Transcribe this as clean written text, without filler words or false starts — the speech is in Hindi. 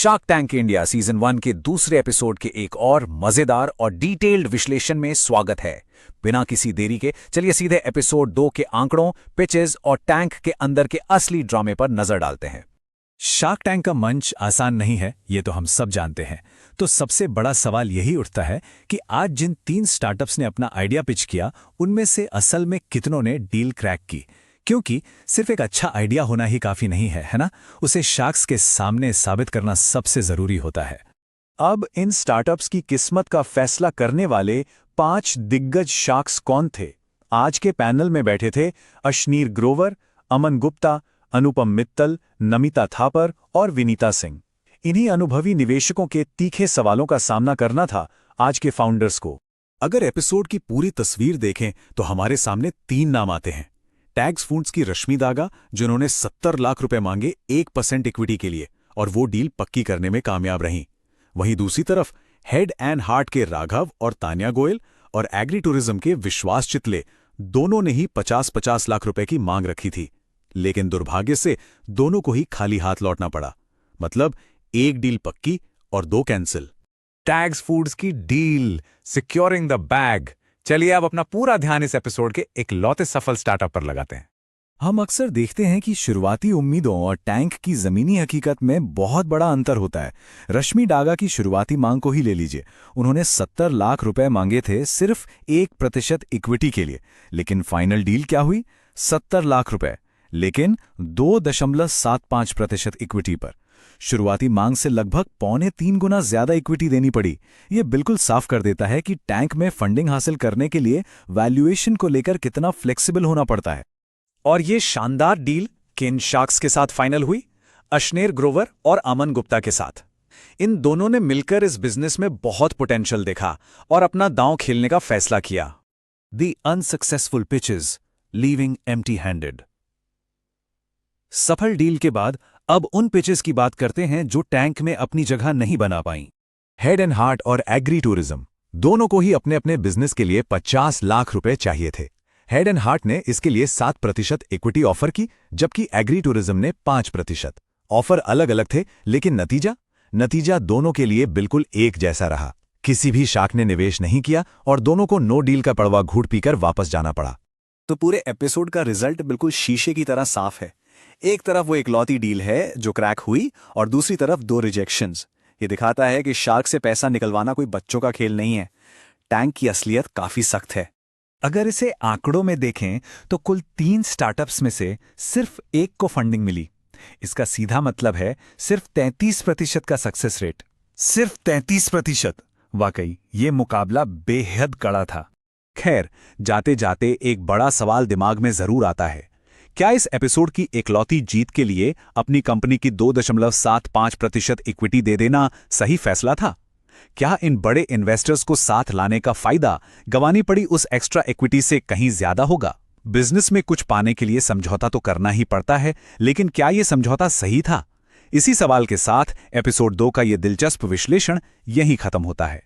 शार्क टैंक इंडिया सीजन 1 के दूसरे एपिसोड के एक और मजेदार और डिटेल्ड विश्लेषण में स्वागत है। बिना किसी देरी के चलिए सीधे एपिसोड 2 के आंकड़ों, पिचेस और टैंक के अंदर के असली ड्रामे पर नजर डालते हैं। शार्क टैंक का मंच आसान नहीं है, ये तो हम सब जानते हैं। तो सबसे बड़ा सवाल यही उठता है कि आज जिन 3 स्टार्टअप्स ने अपना आइडिया पिच किया, उनमें से असल में कितनों ने डील क्रैक की। क्योंकि सिर्फ एक अच्छा आइडिया होना ही काफी नहीं है ना? उसे शार्क्स के सामने साबित करना सबसे जरूरी होता है। अब इन स्टार्टअप्स की किस्मत का फैसला करने वाले 5 दिग्गज शार्क्स कौन थे? आज के पैनल में बैठे थे अशनीर ग्रोवर, अमन गुप्ता, अनुपम मित्तल, नमिता थापर और विनीता सिंह। इन्हीं अनुभवी निवेशकों के तीखे सवालों का सामना करना था आज के फाउंडर्स को। अगर एपिसोड की पूरी तस्वीर देखें तो हमारे सामने 3 नाम आते हैं। टैग्स फूड्स की रश्मि दागा, जिन्होंने 70 लाख रुपए मांगे 1% इक्विटी के लिए, और वो डील पक्की करने में कामयाब रहीं। वहीं दूसरी तरफ हेड एंड हार्ट के राघव और तान्या गोयल और एग्री टूरिज्म के विश्वास चितले, दोनों ने ही 50-50 लाख रुपए की मांग रखी थी। लेकिन दुर्भाग्य से दोनों को ही खाली हाथ लौटना पड़ा। मतलब एक डील पक्की और 2 कैंसिल। टैग्स फूड्स की डील, सिक्योरिंग द बैग। चलिए अब अपना पूरा ध्यान इस एपिसोड के इकलौते सफल स्टार्टअप पर लगाते हैं। हम अक्सर देखते हैं कि शुरुआती उम्मीदों और टैंक की जमीनी हकीकत में बहुत बड़ा अंतर होता है। रश्मि दागा की शुरुआती मांग को ही ले लीजिए। उन्होंने 70 लाख रुपए मांगे थे सिर्फ 1% इक्विटी के लिए, लेकिन फाइनल डील क्या हुई? 70 लाख रुपए, लेकिन 2.75% इक्विटी पर। शुरुआती मांग से लगभग 2.25 गुना ज्यादा इक्विटी देनी पड़ी। यह बिल्कुल साफ कर देता है कि टैंक में फंडिंग हासिल करने के लिए वैल्यूएशन को लेकर कितना फ्लेक्सिबल होना पड़ता है। और ये शानदार डील किन शार्क्स के साथ फाइनल हुई? अशनीर ग्रोवर और अमन गुप्ता के साथ। इन दोनों ने मिलकर इस बिजनेस में बहुत पोटेंशियल देखा और अपना दांव खेलने का फैसला किया। The unsuccessful pitches, leaving empty handed. सफल डील के बाद अब उन पिचेस की बात करते हैं जो टैंक में अपनी जगह नहीं बना पाईं। हेड एंड हार्ट और एग्री टूरिज्म, दोनों को ही अपने अपने बिजनेस के लिए 50 लाख रुपए चाहिए थे। हेड एंड हार्ट ने इसके लिए 7% इक्विटी ऑफर की, जबकि एग्री टूरिज्म ने 5%। ऑफर अलग अलग थे, लेकिन नतीजा दोनों के लिए बिल्कुल एक जैसा रहा। किसी भी शार्क ने निवेश नहीं किया और दोनों को नो डील का कड़वा घूंट पीकर वापस जाना पड़ा। तो पूरे एपिसोड का रिजल्ट बिल्कुल शीशे की तरह साफ है। एक तरफ वो इकलौती डील है जो क्रैक हुई, और दूसरी तरफ 2 रिजेक्शंस। ये दिखाता है कि शार्क से पैसा निकलवाना कोई बच्चों का खेल नहीं है। टैंक की असलियत काफी सख्त है। अगर इसे आंकड़ों में देखें तो कुल 3 स्टार्टअप्स में से सिर्फ 1 को फंडिंग मिली। इसका सीधा मतलब है सिर्फ 33% का सक्सेस रेट। सिर्फ 33%। वाकई ये मुकाबला बेहद कड़ा था। खैर, जाते जाते एक बड़ा सवाल दिमाग में जरूर आता है। क्या इस एपिसोड की इकलौती जीत के लिए अपनी कंपनी की 2.75% इक्विटी दे देना सही फैसला था? क्या इन बड़े इन्वेस्टर्स को साथ लाने का फायदा गंवानी पड़ी उस एक्स्ट्रा इक्विटी से कहीं ज्यादा होगा? बिजनेस में कुछ पाने के लिए समझौता तो करना ही पड़ता है, लेकिन क्या यह समझौता सही था? इसी सवाल के साथ एपिसोड 2 का यह दिलचस्प विश्लेषण यहीं खत्म होता है।